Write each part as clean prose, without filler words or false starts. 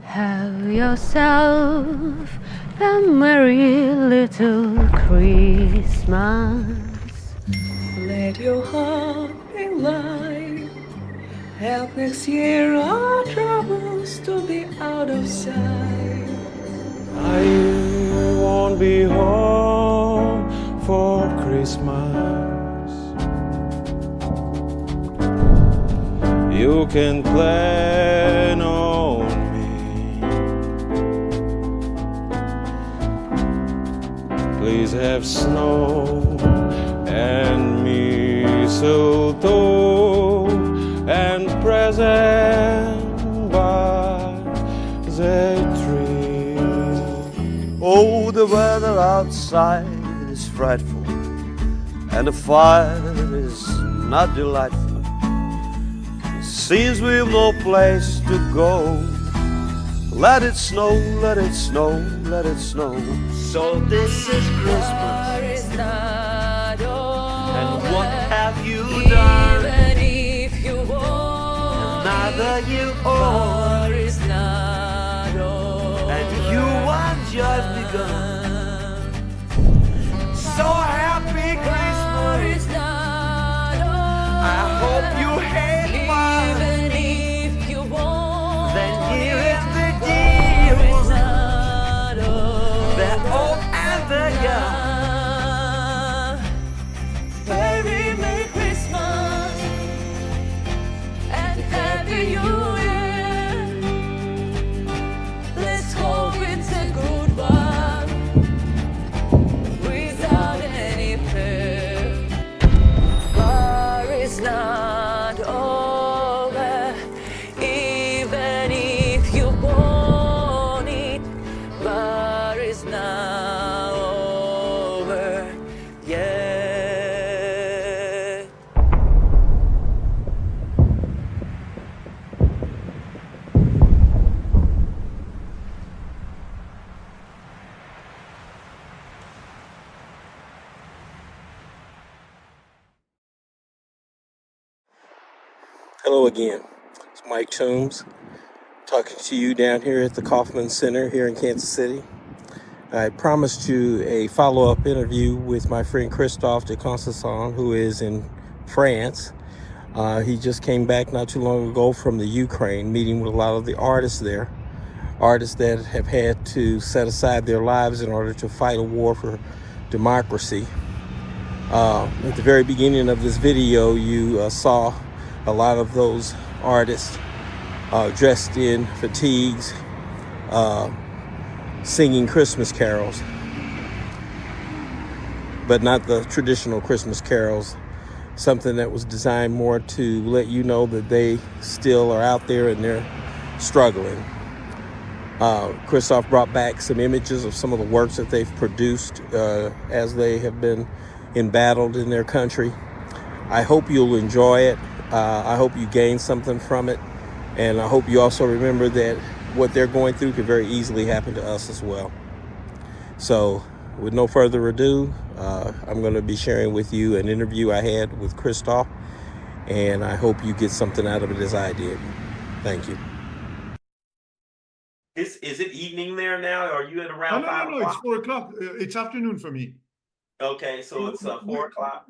Have yourself a merry little Christmas. Let your heart be light. Help next year our troubles to be out of sight. I won't be home for Christmas. You can plan on me. Please have snow and mistletoe and present by the tree. Oh, the weather outside is frightful, and the fire is not delightful. Seems we've no place to go. Let it snow, let it snow, let it snow. So this is Christmas, and what have you done? Even if you want, Neither you own, is not over. and you want just begun. So happy Christmas, Is not over. I hope you had fun. Even if you want, Then here is the deal, is not over. the old and the young. Very Merry Christmas and Happy New Year. Let's hope it's a good one without any fear. War is not over, even if you want it. War is not over yet. Hello again. It's Mike Toombs talking to you down here at the Kaufman Center here in Kansas City. I promised you a follow-up interview with my friend Christophe de COUZON, who is in France. He just came back not too long ago from the Ukraine, meeting with a lot of the artists there, artists that have had to set aside their lives in order to fight a war for democracy. At the very beginning of this video, you saw a lot of those artists dressed in fatigues, singing Christmas carols, but not the traditional Christmas carols, something that was designed more to let you know that they still are out there and they're struggling. Christophe brought back some images of some of the works that they've produced as they have been embattled in their country. I hope you'll enjoy it. I hope you gain something from it. And I hope you also remember that what they're going through could very easily happen to us as well. So with no further ado, I'm going to be sharing with you an interview I had with Christophe, and I hope you get something out of it as I did. Thank you. Is it evening there now? Or are you at around 5 No, it's 4 o'clock. It's afternoon for me. Okay, so it's 4 o'clock.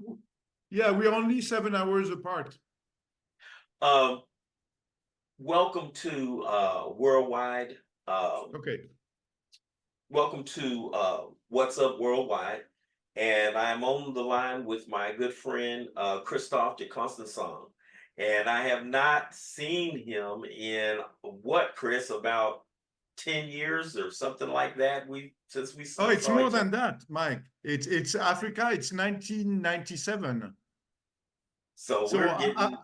Yeah, we're only 7 hours apart. Welcome to Worldwide. Okay. Welcome to What's Up Worldwide. And I'm on the line with my good friend Christophe de COUZON. And I have not seen him in what, Chris, about 10 years or something like that. Since we Oh, it's saw more each than that, Mike. It's Africa. It's 1997. So So we're getting.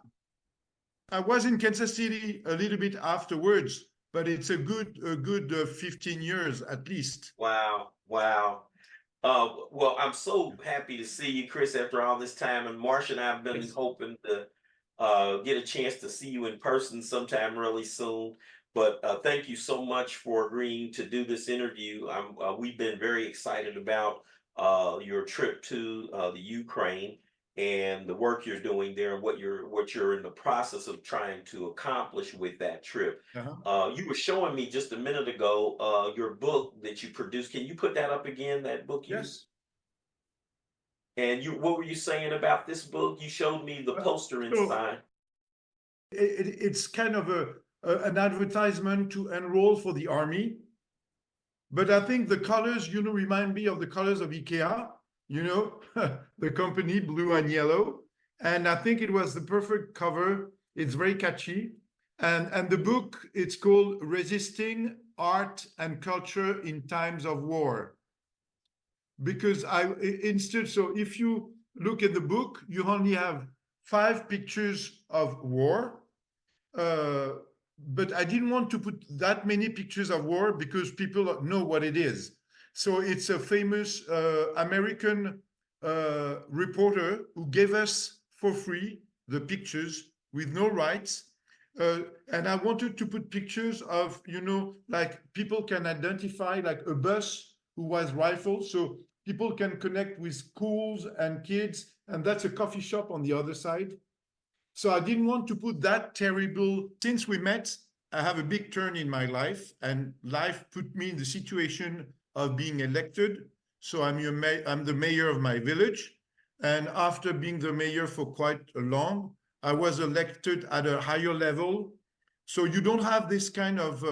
I was in Kansas City a little bit afterwards, but it's a good 15 years at least. Wow. Well, I'm so happy to see you, Chris, after all this time. And Marcia and I have been hoping to get a chance to see you in person sometime really soon. But thank you so much for agreeing to do this interview. We've been very excited about your trip to the Ukraine. and the work you're doing there and what you're in the process of trying to accomplish with that trip. You were showing me just a minute ago your book that you produced. Can you put that up again? That book you Yes. and you what were you saying about this book? You showed me the poster So inside. it's kind of an advertisement to enroll for the army. But I think the colors, remind me of the colors of IKEA, the company, blue and yellow. And I think it was the perfect cover. It's very catchy. And the book, it's called Resisting Art and Culture in Times of War. Because so if you look at the book, you only have 5 pictures of war. But I didn't want to put that many pictures of war because people know what it is. So it's a famous American reporter who gave us for free the pictures with no rights. And I wanted to put pictures of, like people can identify, like a bus who was rifled. So people can connect with schools and kids. And that's a coffee shop on the other side. So I didn't want to put that terrible. Since we met, I have a big turn in my life, and life put me in the situation of being elected. So I'm the mayor of my village. And after being the mayor for quite a long, I was elected at a higher level. So you don't have this kind of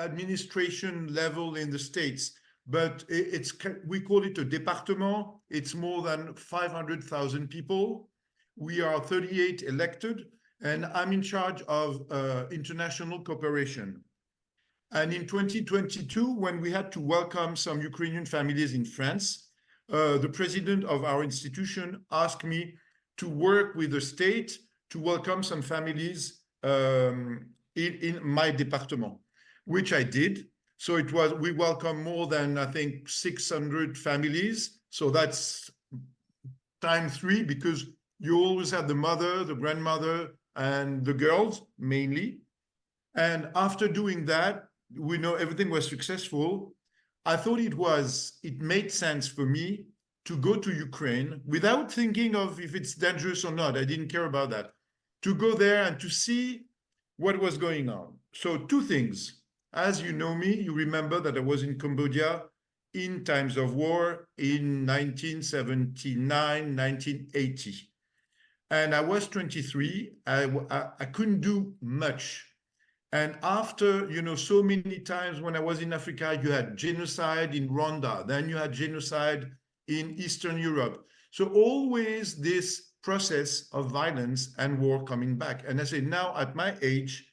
administration level in the States, but we call it a département. It's more than 500,000 people. We are 38 elected, and I'm in charge of international cooperation. And in 2022, when we had to welcome some Ukrainian families in France, the president of our institution asked me to work with the state to welcome some families in my département, which I did. So we welcomed more than, I think, 600 families. So that's times 3, because you always have the mother, the grandmother, and the girls mainly. And after doing that, we know everything was successful. I thought it made sense for me to go to Ukraine without thinking of if it's dangerous or not. I didn't care about that. To go there and to see what was going on. So 2 things. As you know me, you remember that I was in Cambodia in times of war in 1979, 1980. And I was 23. I couldn't do much. And after, so many times when I was in Africa, you had genocide in Rwanda, then you had genocide in Eastern Europe. So always this process of violence and war coming back. And I say, now at my age,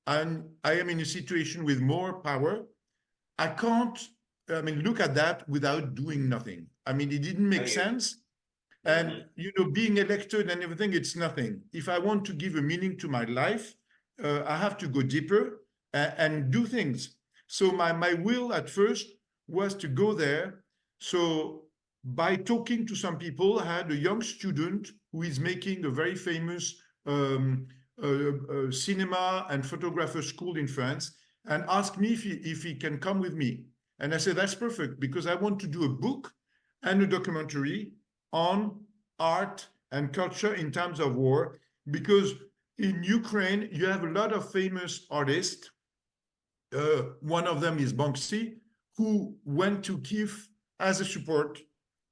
I am in a situation with more power. I can't, look at that without doing nothing. It didn't make sense. And, being elected and everything, it's nothing. If I want to give a meaning to my life, I have to go deeper and do things. So my will at first was to go there. So by talking to some people, I had a young student who is making a very famous cinema and photographer school in France, and asked me if he can come with me. And I said, that's perfect, because I want to do a book and a documentary on art and culture in times of war, because in Ukraine, you have a lot of famous artists. One of them is Banksy, who went to Kiev as a support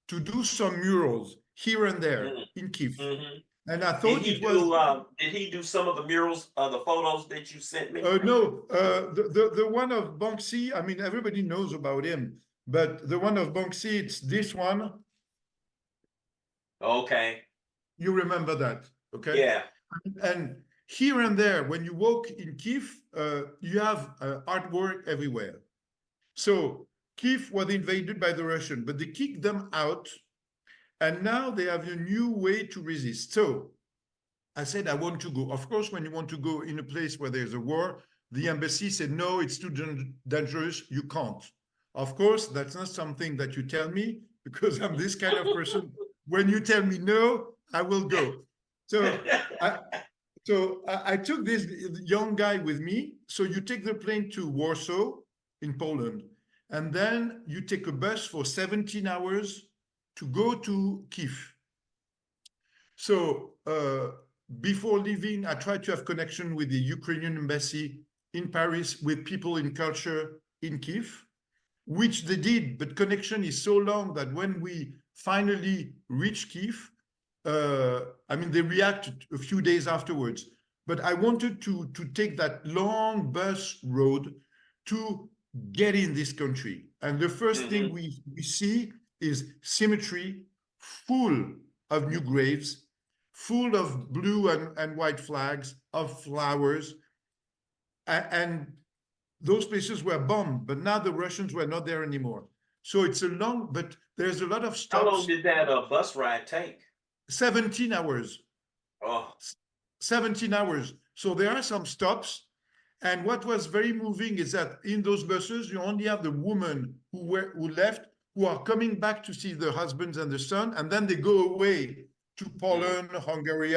to do some murals here and there in Kiev. And I thought did he do some of the murals, the photos that you sent me? No, the one of Banksy, everybody knows about him, but the one of Banksy, it's this one. Okay. You remember that, okay? Yeah. And here and there, when you walk in Kiev, you have artwork everywhere. So Kiev was invaded by the Russians, but they kicked them out. And now they have a new way to resist. So I said, I want to go. Of course, when you want to go in a place where there's a war, the embassy said, no, it's too dangerous. You can't. Of course, that's not something that you tell me, because I'm this kind of person. When you tell me no, I will go. So I took this young guy with me. So you take the plane to Warsaw in Poland, and then you take a bus for 17 hours to go to Kiev. So before leaving, I tried to have connection with the Ukrainian embassy in Paris, with people in culture in Kiev, which they did, but connection is so long that when we finally reached Kiev, I mean, they reacted a few days afterwards. But I wanted to take that long bus road to get in this country. And the first thing we see is cemetery full of new graves, full of blue and white flags, of flowers. And those places were bombed, but now the Russians were not there anymore. So it's a long, but there's a lot of stops. How long did that bus ride take? 17 hours. Oh, 17 hours. So there are some stops. And what was very moving is that in those buses, you only have the women who left, who are coming back to see their husbands and the son, and then they go away to Poland, Hungary,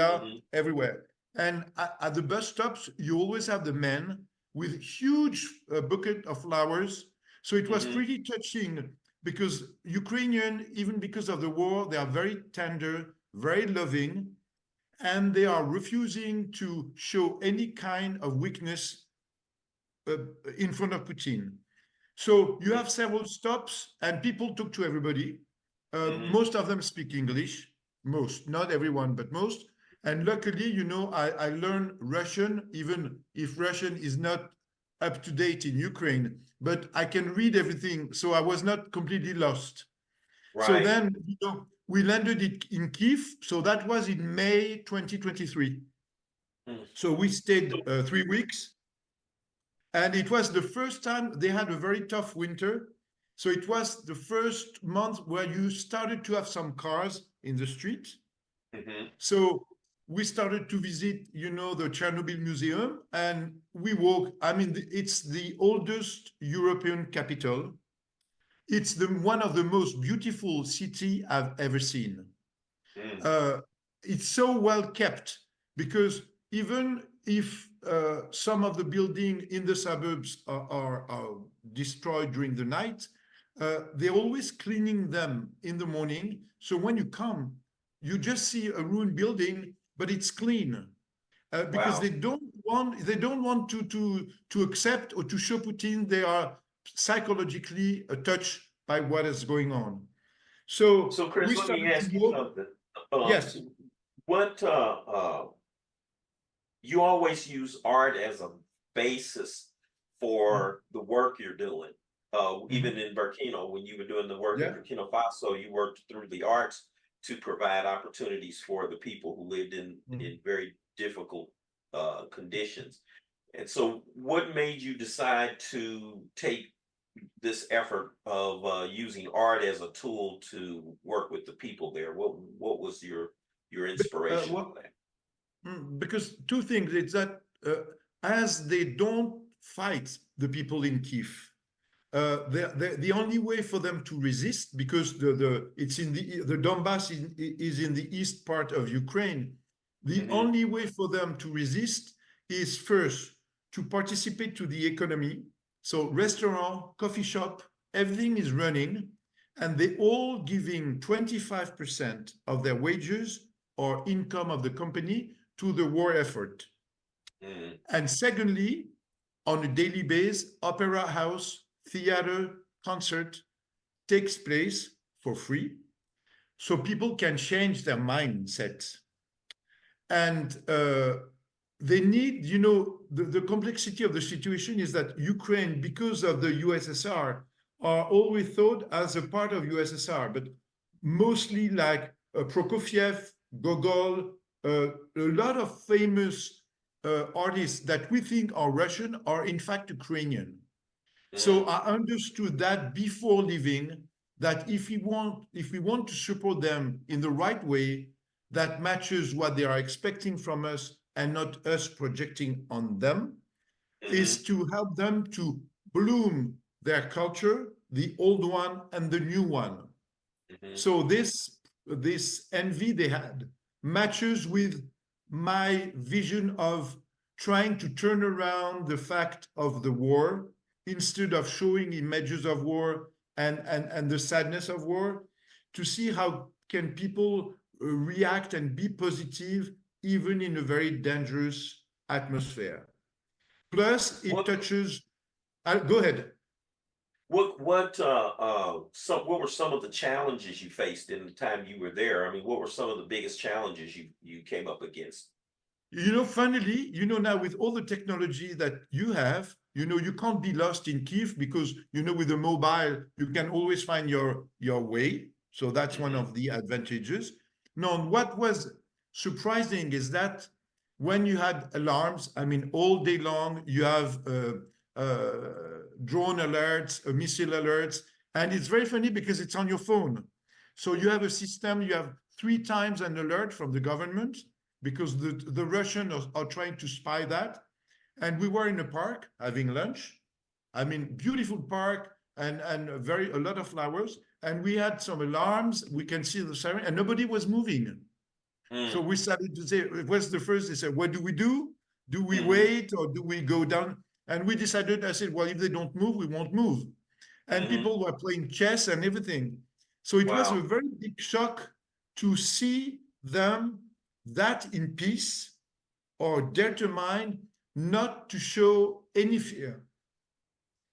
everywhere. And at the bus stops, you always have the men with huge bucket of flowers. So it was pretty touching, because Ukrainian, even because of the war, they are very tender, very loving, and they are refusing to show any kind of weakness in front of Putin. So you have several stops, and people talk to everybody. Most of them speak English, most, not everyone, but most. And luckily, you know, I learned Russian, even if Russian is not up to date in Ukraine, but I can read everything, so I was not completely lost. right. So then, you know, we landed in Kiev, so that was in May 2023. So we stayed 3 weeks, and it was the first time they had a very tough winter. So it was the first month where you started to have some cars in the street. So we started to visit, you know, the Chernobyl Museum, and we walked. I mean, it's the oldest European capital. It's one of the most beautiful city I've ever seen. It's so well kept, because even if some of the buildings in the suburbs are destroyed during the night, they're always cleaning them in the morning. So when you come, you just see a ruined building, but it's clean, because they don't want to accept or to show Putin they are psychologically touched by what is going on. So Chris, let me ask you something. Yes. What you always use art as a basis for the work you're doing. Even in Burkina, when you were doing the work in Burkina Faso, you worked through the arts to provide opportunities for the people who lived in very difficult conditions. And so what made you decide to take this effort of using art as a tool to work with the people there? What was your inspiration for that? Because two things. It's that as they don't fight the people in Kiev, the only way for them to resist, because it's in the Donbass is in the east part of Ukraine. The only way for them to resist is first to participate to the economy. So restaurant, coffee shop, everything is running, and they all giving 25% of their wages or income of the company to the war effort. And secondly, on a daily basis, opera house, theater, concert takes place for free, so people can change their mindset. And they need, you know, the complexity of the situation is that Ukraine, because of the USSR, are always thought as a part of USSR, but mostly like Prokofiev, Gogol, a lot of famous artists that we think are Russian are in fact Ukrainian. So I understood that before leaving, that if we want to support them in the right way, that matches what they are expecting from us and not us projecting on them, is to help them to bloom their culture, the old one and the new one. So this envy they had matches with my vision of trying to turn around the fact of the war, instead of showing images of war and the sadness of war, to see how can people react and be positive even in a very dangerous atmosphere. Plus, it touches. Go ahead. What were some of the challenges you faced in the time you were there? I mean, what were some of the biggest challenges you came up against? Funnily, now with all the technology that you have, you can't be lost in Kiev because, with the mobile, you can always find your way. So that's one of the advantages. Now, what was surprising is that when you had alarms, I mean, all day long, you have drone alerts, missile alerts, and it's very funny because it's on your phone. So you have a system, you have 3 times an alert from the government because the Russians are trying to spy that. And we were in a park having lunch. I mean, beautiful park and a lot of flowers. And we had some alarms. We can see the siren, and nobody was moving. So we started to say, it was the first, they said, what do we do? Do we wait or do we go down? And we decided, I said, well, if they don't move, we won't move. And people were playing chess and everything. So it was a very big shock to see them that in peace or determined not to show any fear.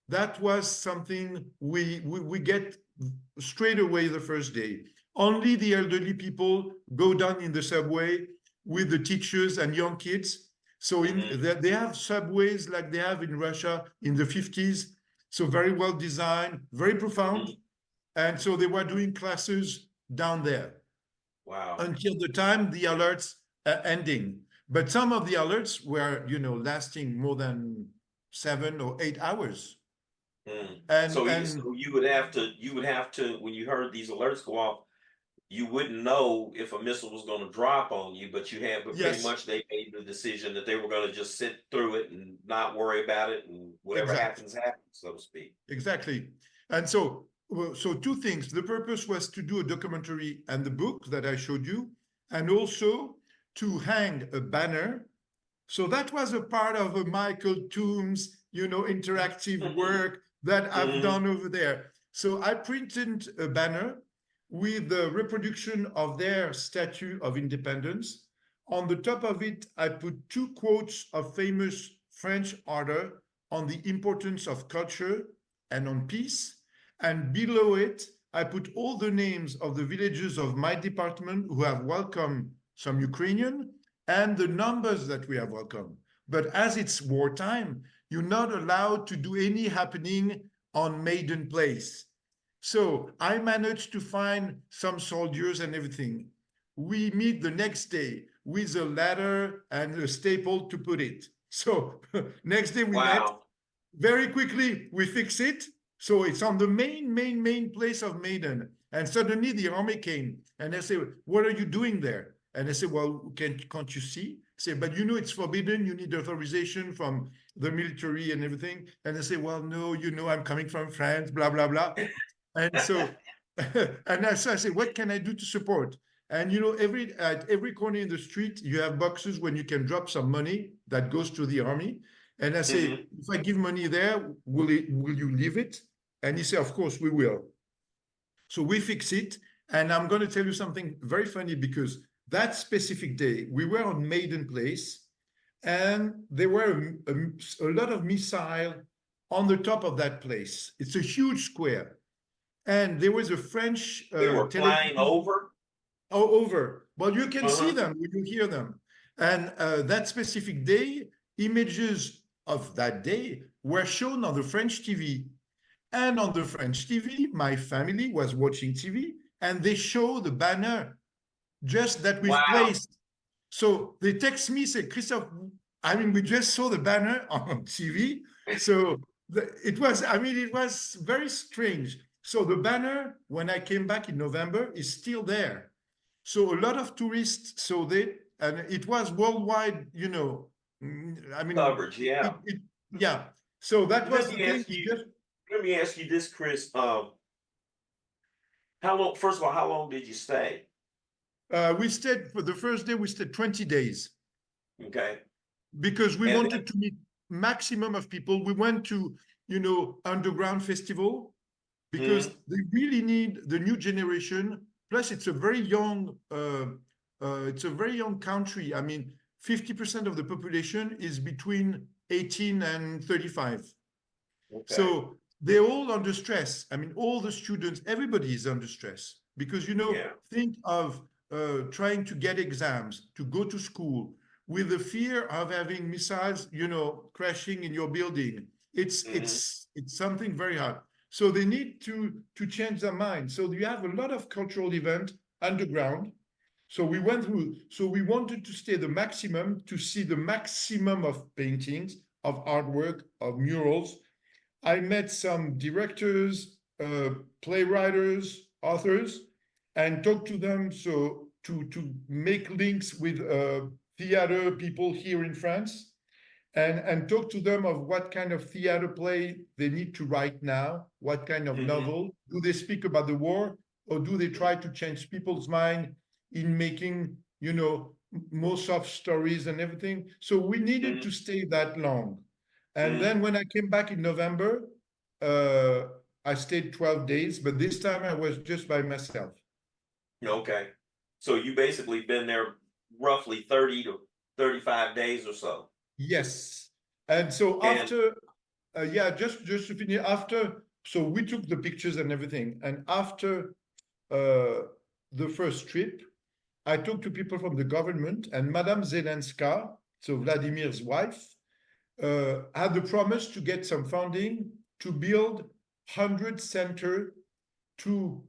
That was something we get straight away the first day. Only the elderly people go down in the subway with the teachers and young kids. So they have subways like they have in Russia in the 50s. So very well designed, very profound. And so they were doing classes down there. Wow. Until the time the alerts are ending. But some of the alerts were, lasting more than 7 or 8 hours. And so you would have to, when you heard these alerts go off, you wouldn't know if a missile was going to drop on you, but pretty much they made the decision that they were going to just sit through it and not worry about it, and whatever happens, so to speak. Exactly. And so 2 things. The purpose was to do a documentary and the book that I showed you, and also to hang a banner. So that was a part of a Michael Toombs, interactive work that I've done over there. So I printed a banner with the reproduction of their Statue of Independence. On the top of it, I put 2 quotes of famous French author on the importance of culture and on peace. And below it, I put all the names of the villages of my department who have welcomed some Ukrainian and the numbers that we have welcomed. But as it's wartime, you're not allowed to do any happening on Maiden Place. So I managed to find some soldiers and everything. We meet the next day with a ladder and a staple to put it. So next day we met. Very quickly, we fix it. So it's on the main place of Maiden. And suddenly the army came and they say, what are you doing there? And I said, well, can't you see? I say, but it's forbidden. You need authorization from the military and everything. And I say, well, no, I'm coming from France, blah, blah, blah. And so, I say, what can I do to support? And at every corner in the street, you have boxes when you can drop some money that goes to the army. And I say, if I give money there, will you leave it? And he said, of course we will. So we fix it. And I'm going to tell you something very funny, because that specific day, we were on Maiden Place, and there were a lot of missiles on the top of that place. It's a huge square. And there was a French... they were flying over? Oh, over. Well, you can see them when you hear them. And that specific day, images of that day were shown on the French TV. And on the French TV, my family was watching TV, and they show the banner just that we've placed. So they text me, say, Christophe, we just saw the banner on TV. So it was very strange. So the banner, when I came back in November, is still there. So a lot of tourists saw it, and it was worldwide, coverage, yeah. Yeah. So that was the thing. Let me ask you this, Chris. How long did you stay? We stayed, for the first day, we stayed 20 days. Okay. Because we wanted to meet maximum of people. We went to, underground festival, because they really need the new generation. Plus, it's a very young it's a very young country. I mean, 50% of the population is between 18 and 35. Okay. So they're all under stress. I mean, all the students, everybody is under stress because, you know, Yeah. think of trying to get exams, to go to school with the fear of having missiles, you know, crashing in your building. It's something very hard. So they need to change their mind. So you have a lot of cultural event underground. So we went through, so we wanted to stay the maximum, to see the maximum of paintings, of artwork, of murals. I met some directors, playwrights, authors, and talked to them. So to make links with theater people here in France, and talk to them of what kind of theater play they need to write now, what kind of novel. Do they speak about the war, or do they try to change people's mind in making, you know, more soft stories and everything? So we needed to stay that long. And then when I came back in November, I stayed 12 days, but this time I was just by myself. Okay. So you basically been there roughly 30 to 35 days or so. Yes. And so after, yeah, just to finish, after, so we took the pictures and everything. And after the first trip, I talked to people from the government, and Madame Zelenska, so Vladimir's wife, had the promise to get some funding to build 100 centers to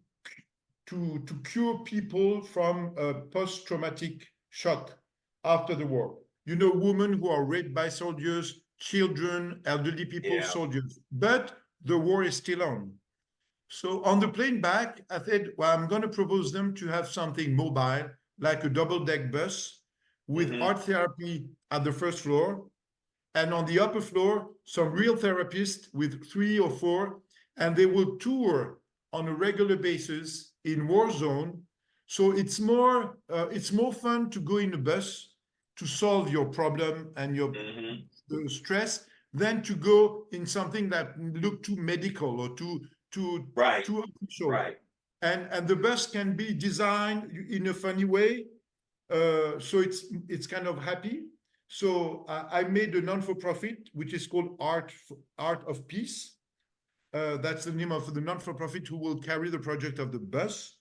cure people from post-traumatic shock after the war. You know, women who are raped by soldiers, children, elderly people, soldiers. But the war is still on. So on the plane back, I said, well, I'm going to propose them to have something mobile, like a double-deck bus with art therapy at the first floor. And on the upper floor, some real therapists with 3 or 4, and they will tour on a regular basis in war zone. So it's more fun to go in a bus to solve your problem and your the stress than to go in something that look too medical or too official. Right. And the bus can be designed in a funny way, so it's kind of happy. So I made a non-for-profit, which is called Art of Peace. That's the name of the non-for-profit who will carry the project of the bus.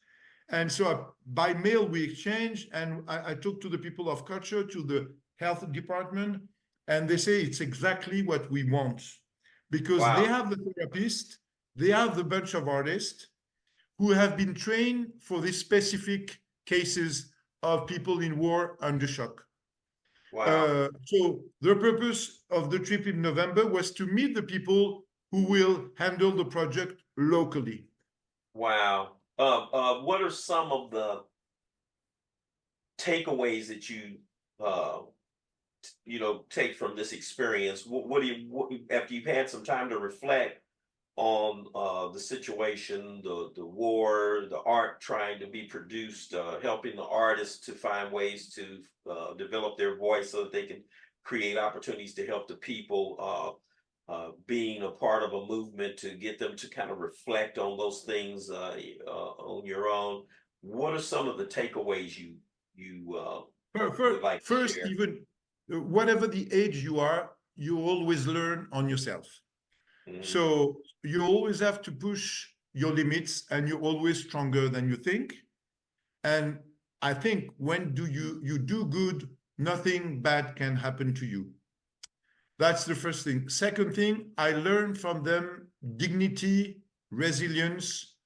And so by mail, we exchanged, and I talked to the people of culture, to the health department, and they say it's exactly what we want. Because they have the therapist, they have the bunch of artists who have been trained for these specific cases of people in war under shock. Wow. So the purpose of the trip in November was to meet the people who will handle the project locally. Wow. What are some of the takeaways that you take from this experience? What after you've had some time to reflect on the situation, the war, the art trying to be produced, helping the artists to find ways to develop their voice so that they can create opportunities to help the people, being a part of a movement to get them to kind of reflect on those things on your own. What are some of the takeaways you would like to share? Even whatever the age you are, you always learn on yourself. So you always have to push your limits, and you're always stronger than you think. And I think when you do good, nothing bad can happen to you. That's the first thing. Second thing, I learned from them dignity, resilience,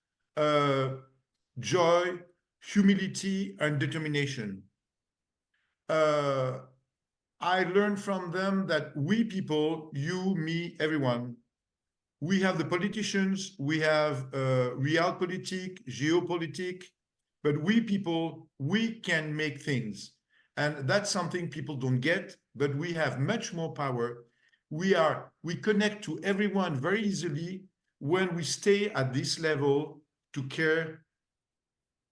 joy, humility, and determination. I learned from them that we people, you, me, everyone, we have the politicians, we have realpolitik, geopolitik, but we people, we can make things. And that's something people don't get, but we have much more power. We connect to everyone very easily when we stay at this level to care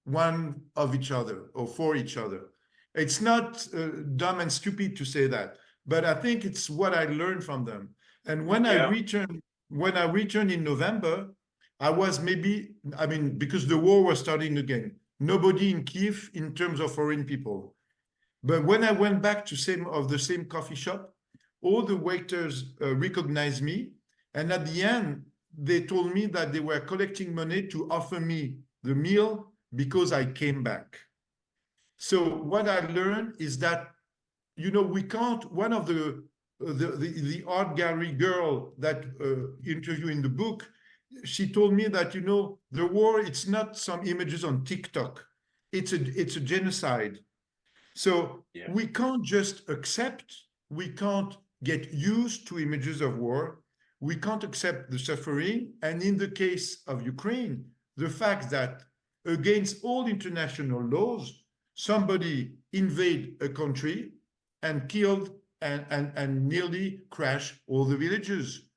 one of each other or for each other. It's not dumb and stupid to say that, but I think it's what I learned from them. And when I returned in November, I was because the war was starting again. nobody in Kiev in terms of foreign people. But when I went back to the same coffee shop, all the waiters recognized me. And at the end, they told me that they were collecting money to offer me the meal because I came back. So what I learned is that, you know, we can't, one of the art gallery girl that interview in the book, she told me that, you know, the war, it's not some images on TikTok. It's a genocide. So we can't just accept, we can't get used to images of war, we can't accept the suffering. And in the case of Ukraine, the fact that against all international laws, somebody invade a country and killed and nearly crashed all the villages.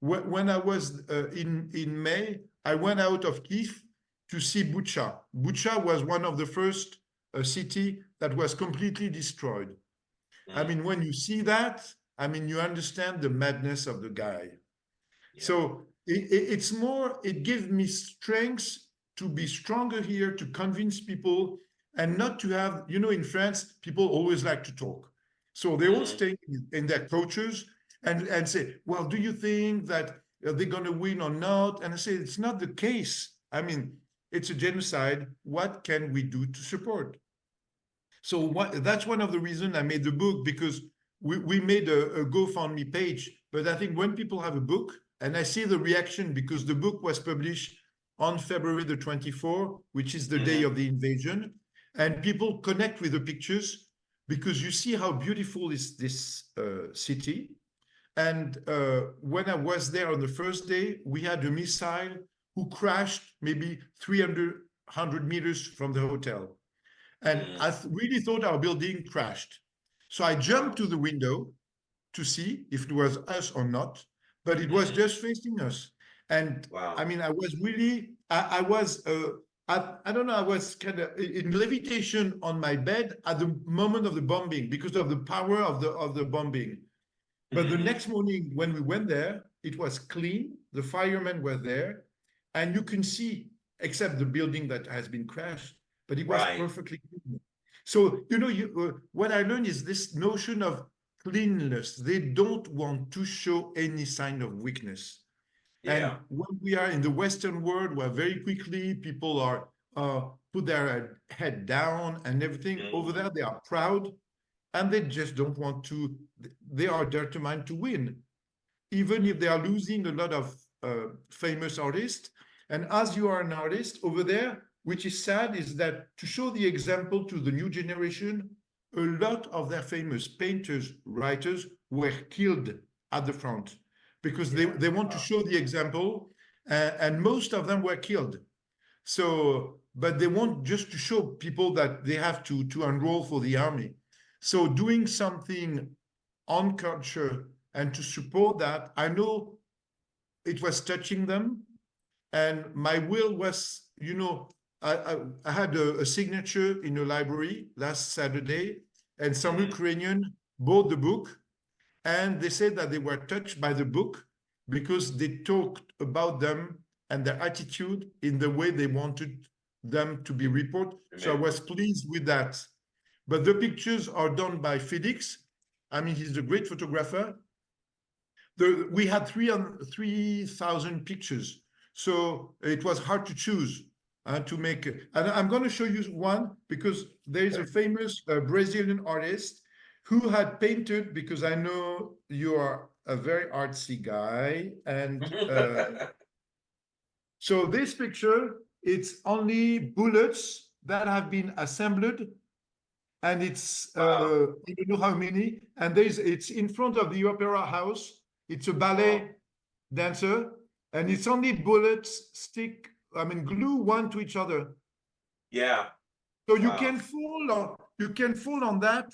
When I was in May, I went out of Kiev to see Bucha. Bucha was one of the first city that was completely destroyed. I mean, when you see that, I mean, you understand the madness of the guy. So it's more, it gives me strength to be stronger here, to convince people and not to have, you know, in France, people always like to talk. So they all stay in their coaches and say, well, do you think that they're going to win or not? And I say, it's not the case. I mean, it's a genocide. What can we do to support? So that's one of the reasons I made the book, because we made a GoFundMe page. But I think when people have a book, and I see the reaction, because the book was published on February the 24th, which is the day of the invasion, and people connect with the pictures because you see how beautiful is this city. And when I was there on the first day, we had a missile who crashed maybe 300 meters from the hotel. And I really thought our building crashed. So I jumped to the window to see if it was us or not, but it was just facing us. And I mean, I was really, I don't know, I was kind of in levitation on my bed at the moment of the bombing because of the power of the bombing. But the next morning when we went there, it was clean. The firemen were there, and you can see, except the building that has been crashed, but it was perfectly clean. So, you know, what I learned is this notion of cleanliness. They don't want to show any sign of weakness. And when we are in the Western world, where very quickly people are put their head down and everything, over there they are proud, and they just don't want to, they are determined to win, even if they are losing a lot of famous artists. And as you are an artist over there, which is sad, is that to show the example to the new generation, a lot of their famous painters, writers were killed at the front because they want to show the example, and most of them were killed. So, but they want just to show people that they have to enroll for the army. So doing something on culture and to support that, I know it was touching them. And my will was, you know, I had a signature in a library last Saturday, and some Ukrainian bought the book, and they said that they were touched by the book because they talked about them and their attitude in the way they wanted them to be reported. So I was pleased with that. But the pictures are done by Felix. I mean, he's a great photographer. We had 3,000 pictures. So it was hard to choose to make. And I'm going to show you one, because there is a famous Brazilian artist who had painted, because I know you are a very artsy guy. And so this picture, it's only bullets that have been assembled. And it's, I don't know how many. And it's in front of the Opera House. It's a ballet dancer. And it's only bullets glue one to each other. Yeah. So you can fall on that.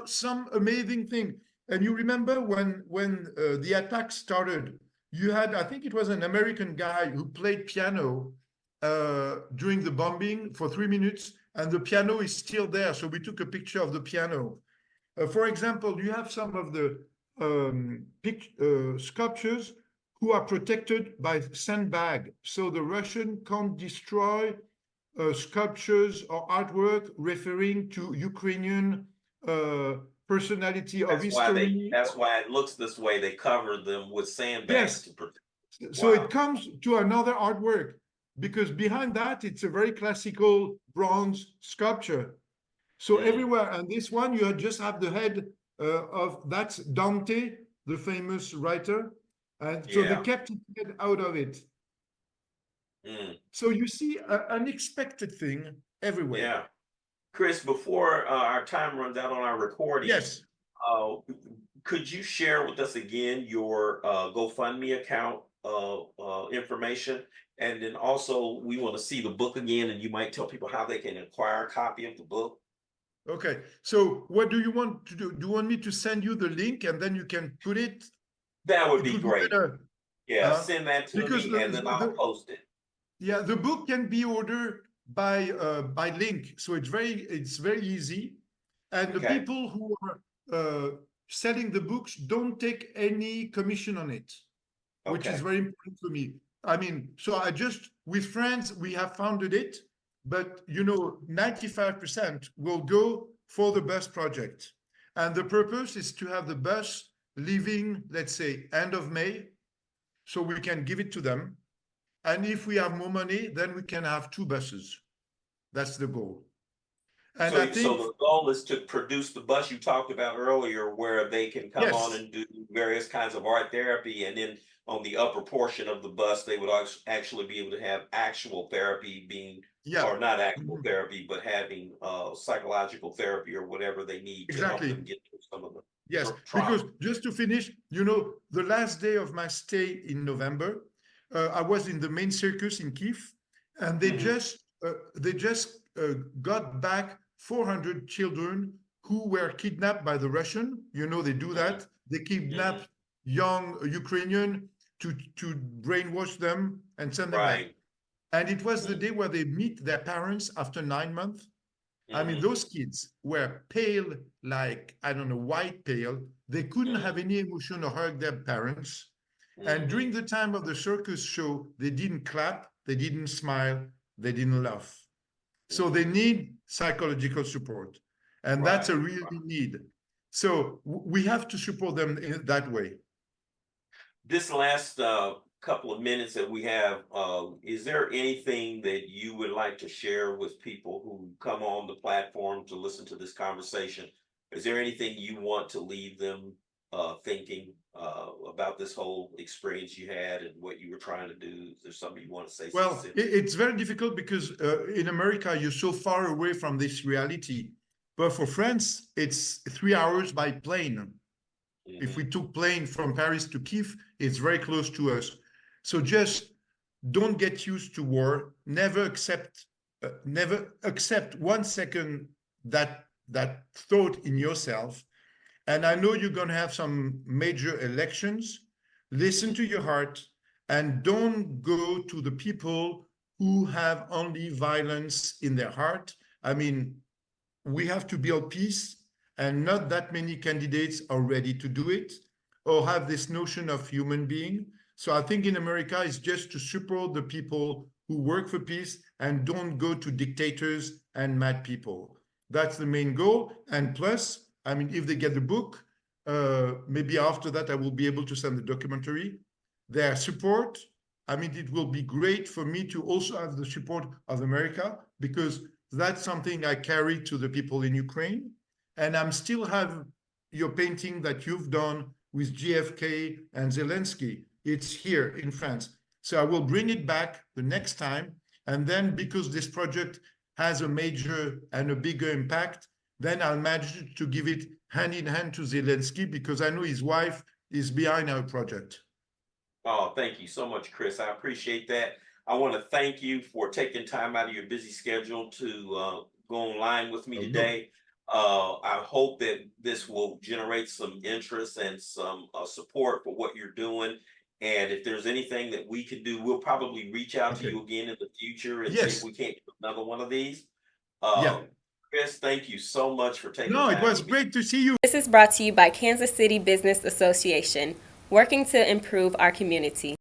Some amazing thing. And you remember when the attack started, you had, I think it was an American guy who played piano during the bombing for 3 minutes, and the piano is still there. So we took a picture of the piano. For example, you have some of the sculptures who are protected by sandbag, so the Russian can't destroy sculptures or artwork referring to Ukrainian personality of history. That's why it looks this way. They cover them with sandbags to protect. So Wow. it comes to another artwork because behind that, it's a very classical bronze sculpture. So everywhere, and this one, you just have the head that's Dante, the famous writer. And so they kept his head out of it. So you see an unexpected thing everywhere. Yeah. Chris, before our time runs out on our recording, Yes. Could you share with us again your GoFundMe account information? And then also we want to see the book again, and you might tell people how they can acquire a copy of the book. Okay, so what do you want to do? Do you want me to send you the link and then you can put it? That would It be would great. better. Yeah, send that to because me and then I'll post it. Yeah, the book can be ordered by link, so it's very easy. And the people who are selling the books don't take any commission on it, which is very important for me. I mean, so with friends, we have founded it, but 95% will go for the bus project. And the purpose is to have the bus leaving, let's say, end of May, so we can give it to them. And if we have more money, then we can have 2 buses. That's the goal. And so, I think, so the goal is to produce the bus you talked about earlier, where they can come on and do various kinds of art therapy, and then on the upper portion of the bus, they would actually be able to have actual therapy being, or not actual therapy, but having psychological therapy or whatever they need to help them get through some of the trauma. Because just to finish, the last day of my stay in November, I was in the main circus in Kyiv, and they just got back 400 children who were kidnapped by the Russian. They do that. They kidnap young Ukrainian to brainwash them and send them back. And it was the day where they meet their parents after 9 months. I mean, those kids were pale, like, I don't know, white pale. They couldn't have any emotion or hug their parents. And during the time of the circus show, they didn't clap, they didn't smile, they didn't laugh. So they need psychological support. And that's a real need. So we have to support them in that way. This last couple of minutes that we have, is there anything that you would like to share with people who come on the platform to listen to this conversation? Is there anything you want to leave them thinking about this whole experience you had and what you were trying to do? Is there something you want to say? Well, it's very difficult because in America, you're so far away from this reality. But for France, it's 3 hours by plane. If we took plane from Paris to Kyiv, it's very close to us. So just don't get used to war. Never accept 1 second that thought in yourself. And I know you're going to have some major elections. Listen to your heart and don't go to the people who have only violence in their heart. I mean, we have to build peace, and not that many candidates are ready to do it or have this notion of human being. So I think in America, it's just to support the people who work for peace and don't go to dictators and mad people. That's the main goal. And plus, I mean, if they get the book, maybe after that, I will be able to send the documentary. Their support, I mean, it will be great for me to also have the support of America, because that's something I carry to the people in Ukraine. And I'm still have your painting that you've done with JFK and Zelensky. It's here in France. So I will bring it back the next time. And then because this project has a major and a bigger impact, then I'll manage to give it hand in hand to Zelensky, because I know his wife is behind our project. Oh, thank you so much, Chris. I appreciate that. I want to thank you for taking time out of your busy schedule to go online with me today. I hope that this will generate some interest and some support for what you're doing. And if there's anything that we can do, we'll probably reach out to you again in the future and see if we can't do another one of these. Chris, thank you so much for taking time. No, it was great to see you. This is brought to you by Kansas City Business Association, working to improve our community.